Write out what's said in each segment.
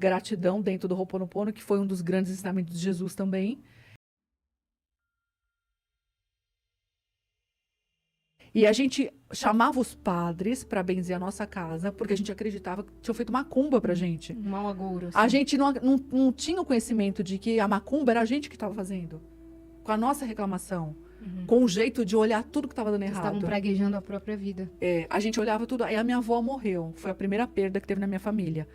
gratidão dentro do Ho'oponopono, que foi um dos grandes ensinamentos de Jesus também. E a gente chamava os padres para benzer a nossa casa, porque a gente acreditava que tinham feito macumba pra gente. Um mau agouro, assim. A gente não tinha o conhecimento de que a macumba era a gente que estava fazendo. Com a nossa reclamação. Com o jeito de olhar tudo que estava dando Eles errado. estavam praguejando a própria vida. A gente olhava tudo. Aí a minha avó morreu. Foi a primeira perda que teve na minha família.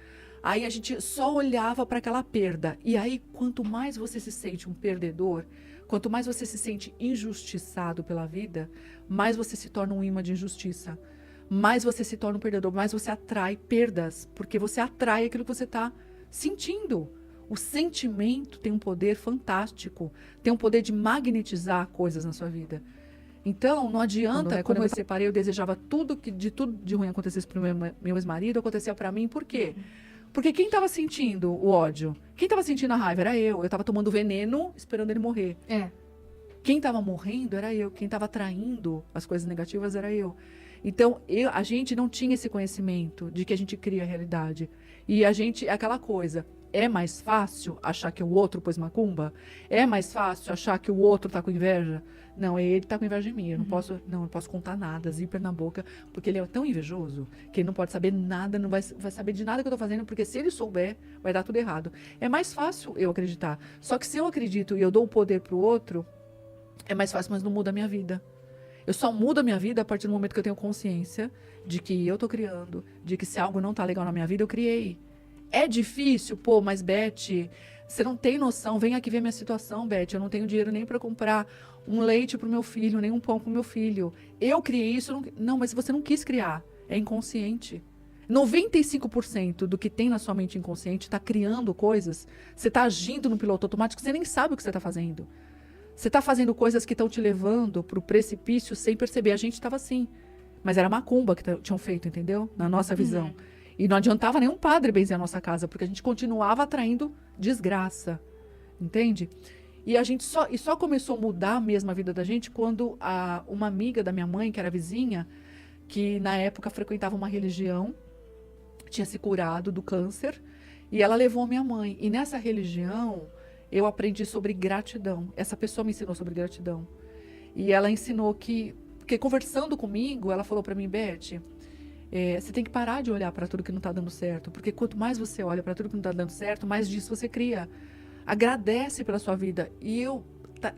Aí a gente só olhava para aquela perda. E aí, quanto mais você se sente um perdedor, quanto mais você se sente injustiçado pela vida, mais você se torna um imã de injustiça. Mais você se torna um perdedor, mais você atrai perdas. Porque você atrai aquilo que você está sentindo. O sentimento tem um poder fantástico. Tem um poder de magnetizar coisas na sua vida. Então, não adianta, quando eu me separei, eu desejava tudo de ruim acontecesse para o meu ex-marido, acontecia para mim, por quê? Porque quem estava sentindo o ódio? Quem estava sentindo a raiva era eu. Eu estava tomando veneno, esperando ele morrer. Quem estava morrendo era eu. Quem estava atraindo as coisas negativas era eu. Então, a gente não tinha esse conhecimento de que a gente cria a realidade. E a gente, é aquela coisa, é mais fácil achar que o outro pôs macumba? É mais fácil achar que o outro tá com inveja? Não, ele tá com inveja de mim. Eu não posso contar nada, zíper na boca, porque ele é tão invejoso que ele não pode saber nada, não vai saber de nada que eu tô fazendo, porque se ele souber, vai dar tudo errado. É mais fácil eu acreditar. Só que se eu acredito e eu dou o poder pro outro, é mais fácil, mas não muda a minha vida. Eu só mudo a minha vida a partir do momento que eu tenho consciência de que eu tô criando, de que se algo não tá legal na minha vida, eu criei. É difícil, pô, mas Beth, você não tem noção. Vem aqui ver minha situação, Beth. Eu não tenho dinheiro nem para comprar um leite pro meu filho, nem um pão pro meu filho. Eu criei isso. Não, mas você não quis criar. É inconsciente. 95% do que tem na sua mente inconsciente está criando coisas. Você está agindo no piloto automático, você nem sabe o que você está fazendo. Você está fazendo coisas que estão te levando para o precipício sem perceber. A gente estava assim. Mas era macumba que tinham feito, entendeu? Na nossa visão. E não adiantava nenhum padre benzer a nossa casa, porque a gente continuava atraindo desgraça. Entende? E a gente só começou a mudar mesmo a vida da gente quando uma amiga da minha mãe, que era vizinha, que na época frequentava uma religião, tinha se curado do câncer, e ela levou a minha mãe. E nessa religião, eu aprendi sobre gratidão. Essa pessoa me ensinou sobre gratidão. E ela ensinou porque conversando comigo, ela falou para mim, Beth, você tem que parar de olhar para tudo que não está dando certo, porque quanto mais você olha para tudo que não está dando certo, mais disso você cria. Agradece pela sua vida. E eu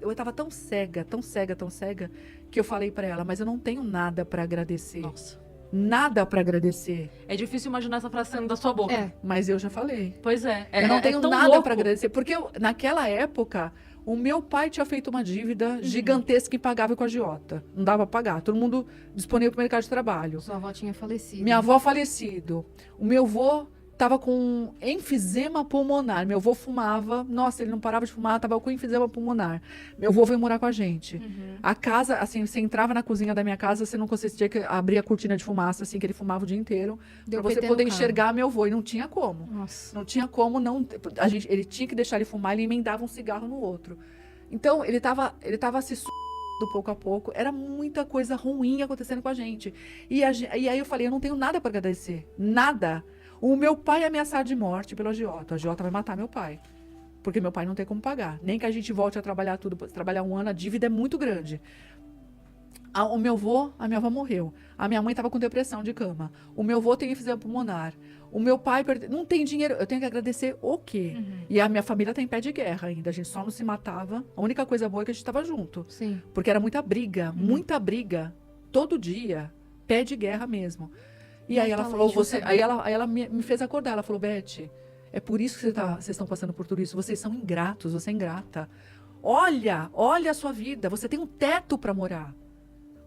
estava tão cega, tão cega, tão cega, que eu falei para ela, mas eu não tenho nada para agradecer. Nossa. Nada para agradecer. É difícil imaginar essa frase saindo da sua boca. Mas eu já falei. Pois é. Eu não tenho tão nada louco. para agradecer, porque naquela época o meu pai tinha feito uma dívida gigantesca e impagável com a agiota. Não dava para pagar. Todo mundo disponível para o mercado de trabalho. Sua avó tinha falecido. Minha avó falecido. O meu avô estava com enfisema pulmonar. Meu avô fumava. Nossa, ele não parava de fumar, estava com enfisema pulmonar. Meu avô veio morar com a gente. A casa, assim, você entrava na cozinha da minha casa, você não conseguia abrir a cortina de fumaça, assim, que ele fumava o dia inteiro, para você PT poder no carro. enxergar meu avô. E não tinha como. Nossa. Não tinha como não. Ele tinha que deixar ele fumar, ele emendava um cigarro no outro. Então, ele tava se do pouco a pouco. Era muita coisa ruim acontecendo com a gente. E aí eu falei, eu não tenho nada para agradecer. Nada. O meu pai é ameaçado de morte pelo agiota. O agiota vai matar meu pai. Porque meu pai não tem como pagar. Nem que a gente volte a trabalhar tudo, trabalhar um ano, a dívida é muito grande. A minha avó morreu. A minha mãe estava com depressão de cama. O meu avô tem enfisema pulmonar. O meu pai não tem dinheiro. Eu tenho que agradecer o quê? E a minha família tá em pé de guerra ainda. A gente só não se matava. A única coisa boa é que a gente estava junto. Sim. Porque era muita briga. Todo dia. Pé de guerra mesmo. E aí ela falou, aí ela me fez acordar. Ela falou, Beth, é por isso que vocês estão passando por tudo isso. Vocês são ingratos, você é ingrata. Olha a sua vida. Você tem um teto para morar.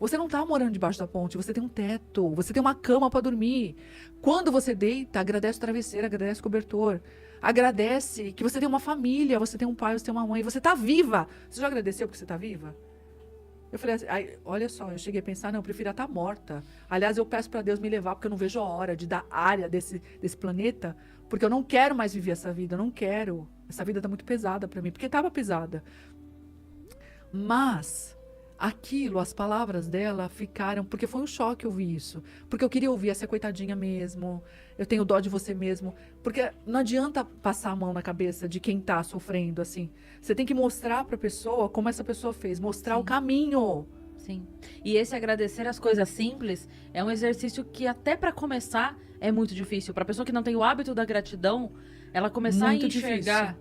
Você não está morando debaixo da ponte, você tem um teto, você tem uma cama para dormir. Quando você deita, agradece o travesseiro, agradece o cobertor. Agradece que você tem uma família, você tem um pai, você tem uma mãe, você está viva. Você já agradeceu porque você está viva? Eu falei assim, olha só, eu cheguei a pensar, não, eu prefiro estar morta. Aliás, eu peço para Deus me levar, porque eu não vejo a hora de dar área desse planeta, porque eu não quero mais viver essa vida, eu não quero. Essa vida está muito pesada para mim, porque estava pesada. Mas aquilo, as palavras dela ficaram, porque foi um choque ouvir isso, porque eu queria ouvir essa coitadinha mesmo, eu tenho dó de você mesmo, porque não adianta passar a mão na cabeça de quem tá sofrendo, assim, você tem que mostrar pra pessoa como essa pessoa fez, mostrar o caminho. Sim. E esse agradecer as coisas simples é um exercício que até para começar é muito difícil. Para pessoa que não tem o hábito da gratidão, ela começar Muito a enxergar.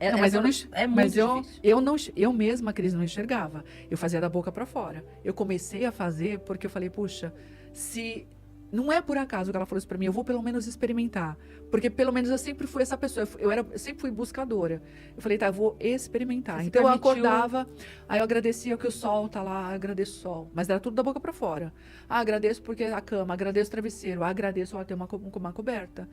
Não, mas eu não, é muito mas difícil. eu mesma, Cris, não enxergava. Eu fazia da boca pra fora. Eu comecei a fazer porque eu falei, puxa, se não é por acaso que ela falou isso pra mim, eu vou pelo menos experimentar. Porque pelo menos eu sempre fui essa pessoa, eu sempre fui buscadora. Eu falei, tá, eu vou experimentar. Você Então eu permitiu- acordava, aí eu agradecia que o sol tá lá, agradeço o sol. Mas era tudo da boca pra fora. Ah, agradeço porque a cama, agradeço o travesseiro, agradeço ter uma coberta.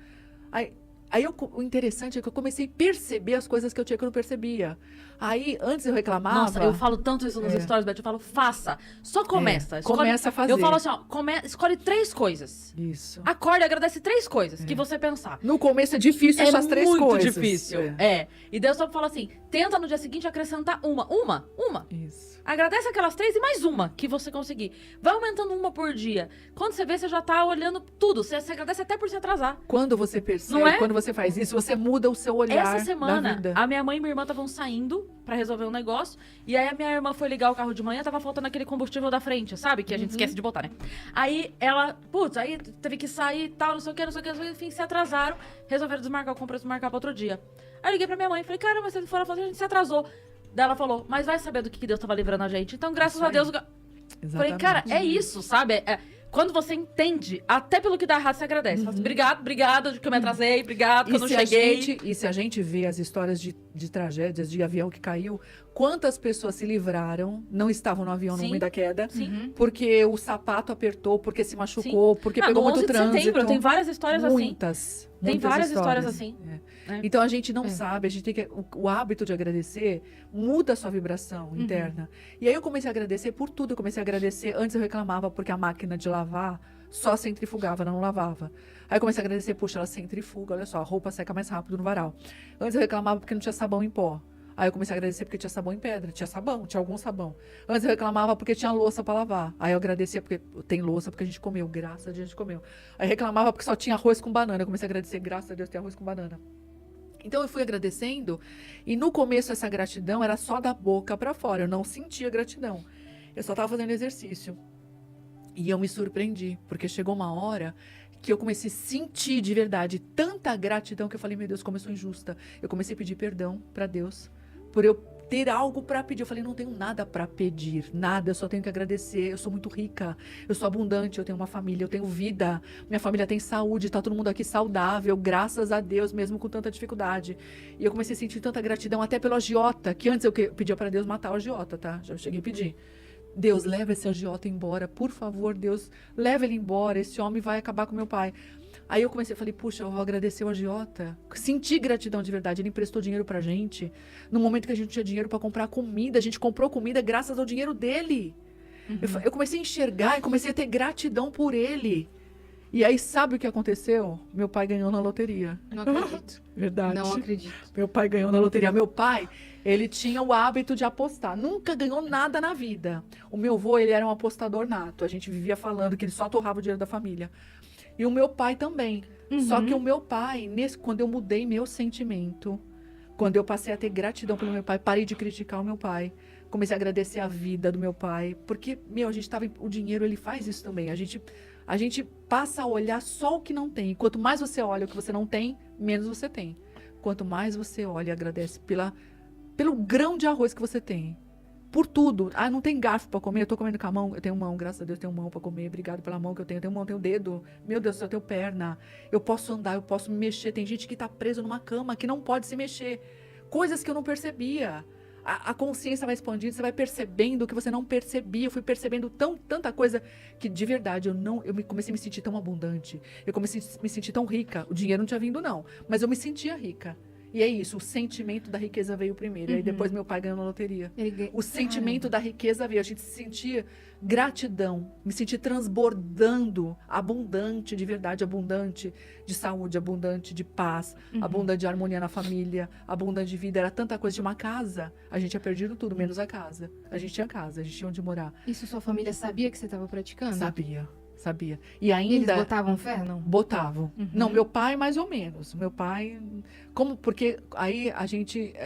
O interessante é que eu comecei a perceber as coisas que eu tinha que eu não percebia. Aí, antes eu reclamava... Nossa, eu falo tanto isso nos stories, Beth. Eu falo, faça. Só começa. Começa a fazer. Eu falo assim, ó, escolhe 3 coisas. Isso. Acorda e agradece 3 coisas que você pensar. No começo é difícil achar as 3 muito coisas. difícil. É. E Deus só fala assim, tenta no dia seguinte acrescentar uma. Isso. Agradece aquelas 3 e mais uma que você conseguir. Vai aumentando uma por dia. Quando você vê, você já tá olhando tudo. Você agradece até por se atrasar. Quando você percebe, Não é? quando você faz isso, você muda o seu olhar Essa da semana, vida. a minha mãe e minha irmã estavam saindo pra resolver um negócio. E aí a minha irmã foi ligar o carro de manhã, tava faltando aquele combustível da frente, sabe? Que a gente esquece de botar, né? Aí ela, aí teve que sair e tal, não sei o que, enfim, se atrasaram. Resolveram desmarcar o compromisso, marcar pra outro dia. Aí eu liguei pra minha mãe e falei, cara, mas vocês foram fazer, a gente se atrasou. Daí ela falou, mas vai saber do que Deus tava livrando a gente. Então, graças Isso a aí. Deus. Falei, cara, Exatamente. é isso, sabe? Quando você entende, até pelo que dá errado, você agradece. Fala assim, obrigado que eu me atrasei, obrigado que eu não cheguei. E se a gente vê as histórias de tragédias, de avião que caiu, quantas pessoas se livraram, não estavam no avião no Sim. momento da queda, Sim. porque o sapato apertou, porque se machucou, porque pegou no 11 muito de trânsito. setembro, tem várias histórias assim. Muitas. Tem muitas várias histórias assim. É. É. Então a gente não sabe, a gente tem que. O hábito de agradecer muda a sua vibração interna. E aí eu comecei a agradecer por tudo. Eu comecei a agradecer. Antes eu reclamava porque a máquina de lavar só centrifugava, não lavava. Aí eu comecei a agradecer, puxa, ela centrifuga, olha só, a roupa seca mais rápido no varal. Antes eu reclamava porque não tinha sabão em pó. Aí eu comecei a agradecer porque tinha sabão em pedra, tinha algum sabão. Antes eu reclamava porque tinha louça pra lavar. Aí eu agradecia porque tem louça porque a gente comeu, graças a Deus a gente comeu. Aí eu reclamava porque só tinha arroz com banana. Eu comecei a agradecer, graças a Deus tem arroz com banana. Então eu fui agradecendo e no começo essa gratidão era só da boca pra fora, eu não sentia gratidão. Eu só tava fazendo exercício. E eu me surpreendi, porque chegou uma hora que eu comecei a sentir de verdade tanta gratidão que eu falei, meu Deus, como eu sou injusta. Eu comecei a pedir perdão pra Deus por eu ter algo pra pedir. Eu falei, não tenho nada pra pedir, nada, eu só tenho que agradecer. Eu sou muito rica, eu sou abundante, eu tenho uma família, eu tenho vida, minha família tem saúde, tá todo mundo aqui saudável, graças a Deus, mesmo com tanta dificuldade. E eu comecei a sentir tanta gratidão até pelo agiota, que antes eu pedia pra Deus matar o agiota, tá? Já cheguei a pedir. Deus, leva esse agiota embora, por favor, Deus, leva ele embora, esse homem vai acabar com meu pai. Aí eu comecei, falei, puxa, eu vou agradecer o agiota. Senti gratidão de verdade, ele emprestou dinheiro pra gente. No momento que a gente não tinha dinheiro pra comprar comida, a gente comprou comida graças ao dinheiro dele. Eu comecei a enxergar e comecei a ter gratidão por ele. E aí, sabe o que aconteceu? Meu pai ganhou na loteria. Não acredito. Verdade. Não acredito. Meu pai ganhou na loteria. Meu pai, ele tinha o hábito de apostar. Nunca ganhou nada na vida. O meu avô, ele era um apostador nato. A gente vivia falando que ele só torrava o dinheiro da família. E o meu pai também. Só que o meu pai, quando eu mudei meu sentimento, quando eu passei a ter gratidão pelo meu pai, parei de criticar o meu pai. Comecei a agradecer a vida do meu pai. Porque, a gente tava... O dinheiro, ele faz isso também. A gente passa a olhar só o que não tem. Quanto mais você olha o que você não tem, menos você tem. Quanto mais você olha e agradece pelo grão de arroz que você tem. Por tudo. Ah, não tem garfo pra comer, eu tô comendo com a mão. Eu tenho mão, graças a Deus, tenho mão pra comer. Obrigado pela mão que eu tenho. Eu tenho mão, tenho dedo. Meu Deus do céu, eu tenho perna. Eu posso andar, eu posso me mexer. Tem gente que tá preso numa cama, que não pode se mexer. Coisas que eu não percebia. A consciência vai expandindo, você vai percebendo o que você não percebia. Eu fui percebendo tanta coisa que, de verdade, comecei a me sentir tão abundante. Eu comecei a me sentir tão rica. O dinheiro não tinha vindo, não. Mas eu me sentia rica. E é isso, o sentimento da riqueza veio primeiro. E aí depois meu pai ganhou na loteria. O sentimento da riqueza veio. A gente sentia gratidão, me sentir transbordando, abundante, de verdade, abundante de saúde, abundante de paz, abundante de harmonia na família, abundante de vida. Era tanta coisa. De uma casa, a gente tinha perdido tudo, menos a casa. A gente tinha casa, a gente tinha onde morar. Isso sua família sabia que você estava praticando? Sabia. E E ainda... eles botavam fé, não? Botavam. Não, meu pai mais ou menos. Meu pai... Porque aí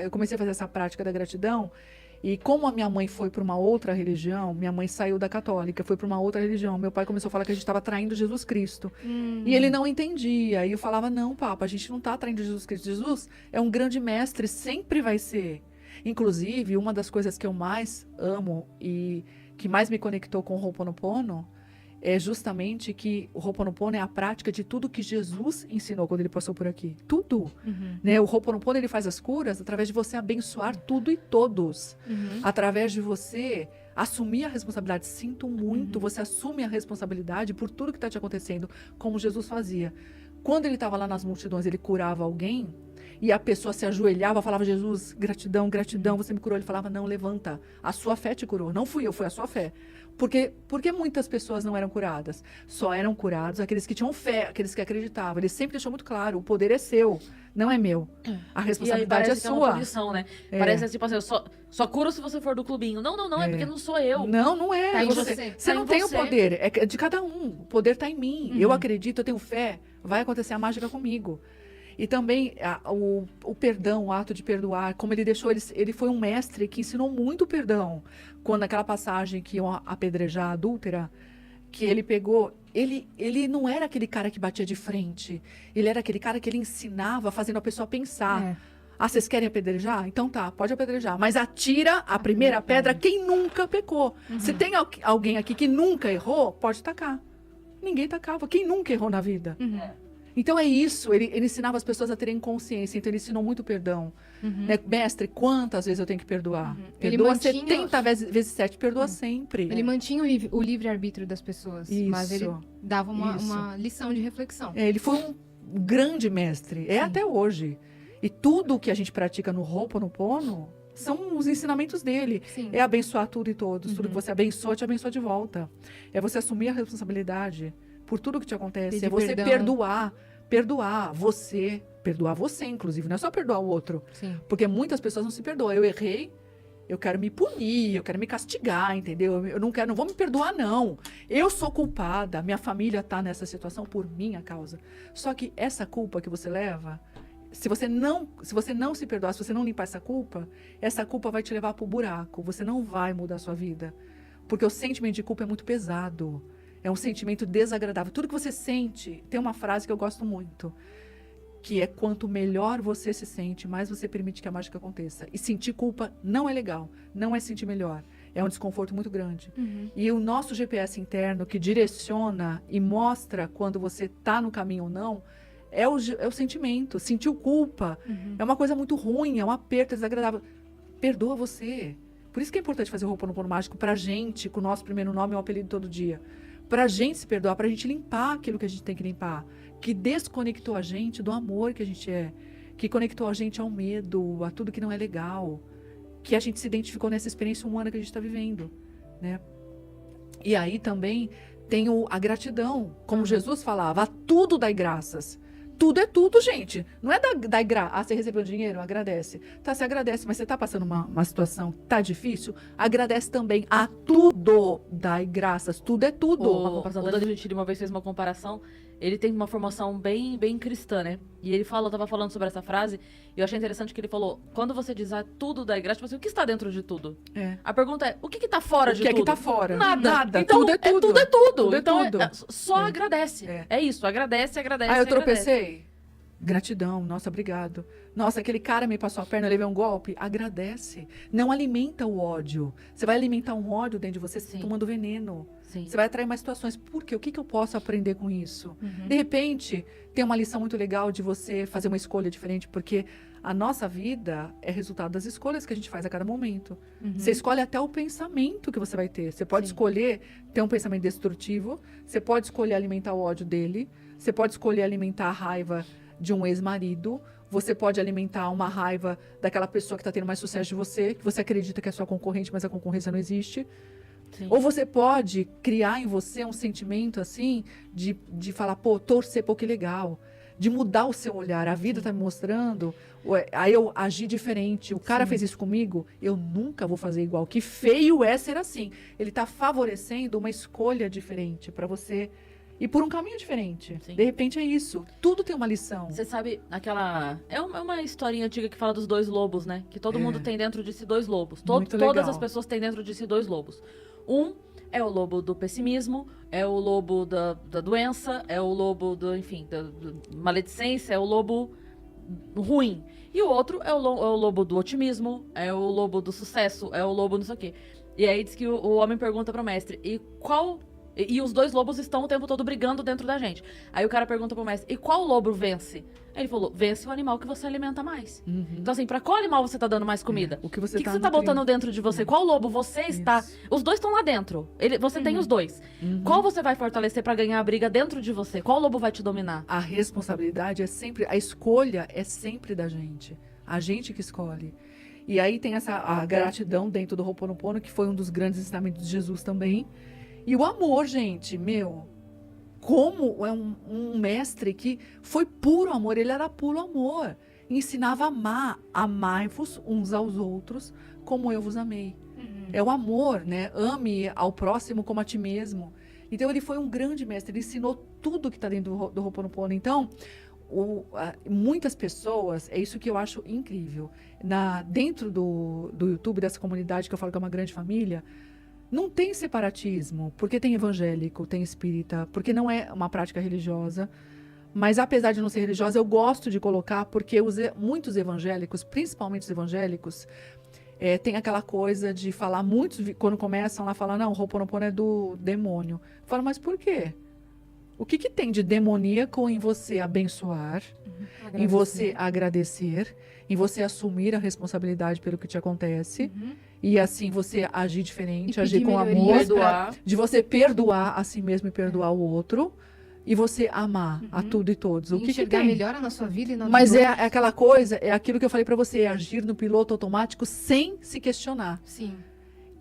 eu comecei a fazer essa prática da gratidão e como a minha mãe foi para uma outra religião, minha mãe saiu da católica, foi para uma outra religião, meu pai começou a falar que a gente estava traindo Jesus Cristo. E ele não entendia. E eu falava, não, papa, a gente não está traindo Jesus Cristo. Jesus é um grande mestre, sempre vai ser. Inclusive, uma das coisas que eu mais amo e que mais me conectou com o Ho'oponopono é justamente que o Ho'oponopono é a prática de tudo que Jesus ensinou quando ele passou por aqui. Tudo. Né? O Ho'oponopono, ele faz as curas através de você abençoar tudo e todos. Através de você assumir a responsabilidade. Sinto muito, você assume a responsabilidade por tudo que está te acontecendo, como Jesus fazia. Quando ele estava lá nas multidões, ele curava alguém e a pessoa se ajoelhava, falava, Jesus, gratidão, gratidão, você me curou. Ele falava, não, levanta, a sua fé te curou. Não fui eu, foi a sua fé. Porque muitas pessoas não eram curadas? Só eram curados aqueles que tinham fé, aqueles que acreditavam. Ele sempre deixou muito claro, o poder é seu, não é meu. A responsabilidade é que é uma sua. punição, né? Parece tipo assim, eu só curo se você for do clubinho. Não, é porque não sou eu. Não é. Tá em Você você. não tem o poder, é de cada um. O poder está em mim. Eu acredito, eu tenho fé, vai acontecer a mágica comigo. E também o perdão, o ato de perdoar, como ele deixou, ele foi um mestre que ensinou muito perdão. Quando aquela passagem que iam apedrejar a adúltera, que ele pegou, ele não era aquele cara que batia de frente, ele era aquele cara que ele ensinava, fazendo a pessoa pensar. Ah, vocês querem apedrejar? Então tá, pode apedrejar. Mas atira a primeira pedra quem nunca pecou. Se tem alguém aqui que nunca errou, pode tacar. Ninguém tacava. Quem nunca errou na vida? Então é isso, ele ensinava as pessoas a terem consciência, então ele ensinou muito perdão. Né? Mestre, quantas vezes eu tenho que perdoar? Perdoa 70 vezes 7, perdoa sempre. Ele mantinha o livre-arbítrio das pessoas, mas ele dava uma lição de reflexão. Ele foi um grande mestre, até hoje. E tudo que a gente pratica no Ho'oponopono são os ensinamentos dele. Sim. É abençoar tudo e todos. Tudo que você abençoa, te abençoa de volta. É você assumir a responsabilidade por tudo que te acontece. Pedir É você perdão. perdoar você, inclusive, não é só perdoar o outro. Sim. Porque muitas pessoas não se perdoam. Eu errei, eu quero me punir, eu quero me castigar, entendeu? Eu não vou me perdoar, não. Eu sou culpada, minha família está nessa situação por minha causa. Só que essa culpa que você leva, se você não se perdoar, se você não limpar essa culpa vai te levar para o buraco. Você não vai mudar a sua vida. Porque o sentimento de culpa é muito pesado. É um sentimento desagradável. Tudo que você sente, tem uma frase que eu gosto muito, que é quanto melhor você se sente, mais você permite que a mágica aconteça. E sentir culpa não é legal, não é sentir melhor. É um desconforto muito grande. E o nosso GPS interno, que direciona e mostra quando você está no caminho ou não, é o sentimento. Sentiu culpa é uma coisa muito ruim, é um aperto, é desagradável. Perdoa você. Por isso que é importante fazer o Ho'oponopono mágico pra gente, com o nosso primeiro nome e o apelido todo dia. Pra gente se perdoar, pra gente limpar aquilo que a gente tem que limpar. Que desconectou a gente do amor que a gente é. Que conectou a gente ao medo, a tudo que não é legal. Que a gente se identificou nessa experiência humana que a gente está vivendo, né? E aí também tem a gratidão. Como Jesus falava, a tudo dai graças. Tudo é tudo, gente. Não é dar graça. Ah, você recebeu dinheiro? Agradece. Tá, você agradece, mas você tá passando uma situação que tá difícil? Agradece também. A tudo dai graças. Tudo é tudo. O Danilo Gentili uma vez fez uma comparação. Ele tem uma formação bem cristã, né? E ele tava falando sobre essa frase, e eu achei interessante que ele falou, quando você diz tudo dai graça, tipo assim, o que está dentro de tudo? É. A pergunta é, o que tá fora de tudo? O que é que tá fora? Nada. Então, Tudo é tudo. tudo é tudo. Tudo é Então, tudo. só agradece. É isso, agradece. Ah, eu tropecei. Gratidão, nossa, obrigado. Nossa, aquele cara me passou a perna, eu levei um golpe. Agradece. Não alimenta o ódio. Você vai alimentar um ódio dentro de você, Sim. tomando veneno. Sim. Você vai atrair mais situações. Por quê? O que eu posso aprender com isso? De repente, tem uma lição muito legal de você fazer uma escolha diferente, porque a nossa vida é resultado das escolhas que a gente faz a cada momento. Você escolhe até o pensamento que você vai ter. Você pode Sim. escolher ter um pensamento destrutivo, você pode escolher alimentar o ódio dele, você pode escolher alimentar a raiva de um ex-marido, Você pode alimentar uma raiva daquela pessoa que está tendo mais sucesso de você, que você acredita que é sua concorrente, mas a concorrência não existe. Sim. Ou você pode criar em você um sentimento assim, de falar, pô, torcer, pô, que legal. De mudar o seu olhar. A vida está me mostrando, aí eu agi diferente. O cara fez isso comigo, eu nunca vou fazer igual. Que feio é ser assim. Ele está favorecendo uma escolha diferente para você ir por um caminho diferente. Sim. De repente é isso. Tudo tem uma lição. Você sabe, aquela... É uma historinha antiga que fala dos 2 lobos, né? Que todo mundo tem dentro de si 2 lobos. Muito Todas legal. as pessoas têm dentro de si 2 lobos. Um é o lobo do pessimismo, é o lobo da doença, é o lobo da maledicência, é o lobo ruim. E o outro é o lobo do otimismo, é o lobo do sucesso, é o lobo não sei o quê. E aí diz que o homem pergunta pro mestre, e os 2 lobos estão o tempo todo brigando dentro da gente. Aí o cara pergunta pro mestre, e qual lobo vence? Aí ele falou, vence o animal que você alimenta mais. Então assim, pra qual animal você tá dando mais comida? O que você você tá nutrindo. botando dentro de você? Qual lobo você está... Os 2 estão lá dentro. Você tem os 2. Qual você vai fortalecer pra ganhar a briga dentro de você? Qual lobo vai te dominar? A responsabilidade é sempre, a escolha é sempre da gente. A gente que escolhe. E aí tem a gratidão dentro do Ho'oponopono, que foi um dos grandes ensinamentos de Jesus também. E o amor, gente, como é um mestre que foi puro amor, ele era puro amor. Ensinava a amar, amai-vos uns aos outros como eu vos amei. É o amor, né? Ame ao próximo como a ti mesmo. Então ele foi um grande mestre, ele ensinou tudo que está dentro do Ho'oponopono. Então, muitas pessoas, é isso que eu acho incrível, dentro do YouTube, dessa comunidade que eu falo que é uma grande família, não tem separatismo, porque tem evangélico, tem espírita, porque não é uma prática religiosa. Mas apesar de não ser religiosa, eu gosto de colocar, porque muitos evangélicos, principalmente os evangélicos, tem aquela coisa de falar, muitos quando começam lá a falar, não, o Ho'oponopono é do demônio. Fala, mas por quê? O que tem de demoníaco em você abençoar, em você agradecer, em você assumir a responsabilidade pelo que te acontece, e assim você agir diferente, agir com amor, perdoar. de você perdoar a si mesmo e perdoar o outro, e você amar a tudo e todos. O que enxergar tem? melhor na sua vida e na Mas dos é outros. aquela coisa, é aquilo que eu falei pra você, é agir no piloto automático sem se questionar. Sim.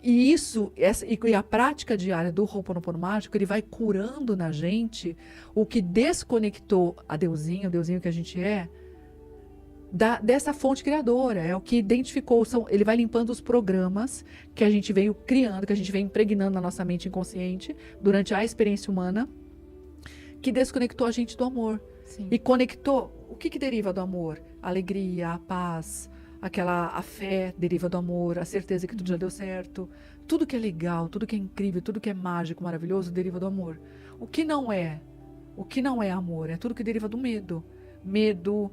E isso, e a prática diária do Ho'oponopono mágico, ele vai curando na gente o que desconectou o Deusinho que a gente dessa fonte criadora. É o que identificou, ele vai limpando os programas que a gente veio criando, que a gente veio impregnando na nossa mente inconsciente durante a experiência humana, que desconectou a gente do amor. Sim. E conectou, o que deriva do amor? A alegria, a paz, a fé deriva do amor, a certeza que tudo já deu certo. Tudo que é legal, tudo que é incrível, tudo que é mágico, maravilhoso, deriva do amor. O que não é amor, é tudo que deriva do medo. Medo,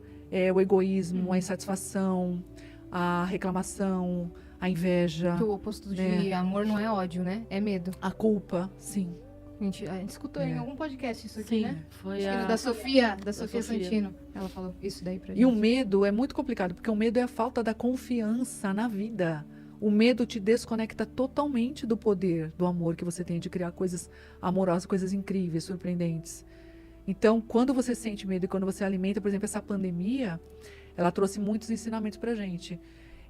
o egoísmo, a insatisfação, a reclamação, a inveja. Que o oposto de amor não é ódio, né? É medo. A culpa, sim. A gente escutou em algum podcast isso aqui, Sim, né? foi Acho que da Sofia Santino. Ela falou isso daí pra gente. E o medo é muito complicado, porque o medo é a falta da confiança na vida. O medo te desconecta totalmente do poder, do amor que você tem de criar coisas amorosas, coisas incríveis, surpreendentes. Então, quando você sente medo e quando você alimenta, por exemplo, essa pandemia, ela trouxe muitos ensinamentos pra gente.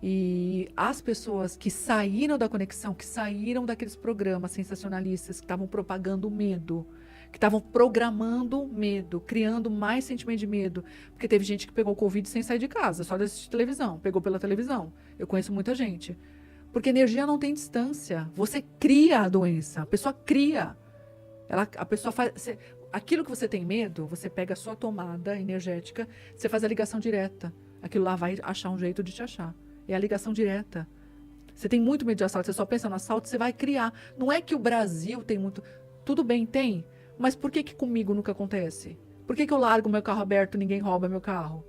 E as pessoas que saíram da conexão, que saíram daqueles programas sensacionalistas que estavam propagando medo, que estavam programando medo, criando mais sentimento de medo. Porque teve gente que pegou Covid sem sair de casa, só de assistir televisão, pegou pela televisão. Eu conheço muita gente. Porque energia não tem distância. Você cria a doença, a pessoa cria. A pessoa faz... Aquilo que você tem medo, você pega a sua tomada energética, você faz a ligação direta. Aquilo lá vai achar um jeito de te achar. É a ligação direta. Você tem muito medo de assalto, você só pensa no assalto, você vai criar. Não é que o Brasil tem muito... Tudo bem, tem. Mas por que comigo nunca acontece? Por que eu largo meu carro aberto e ninguém rouba meu carro?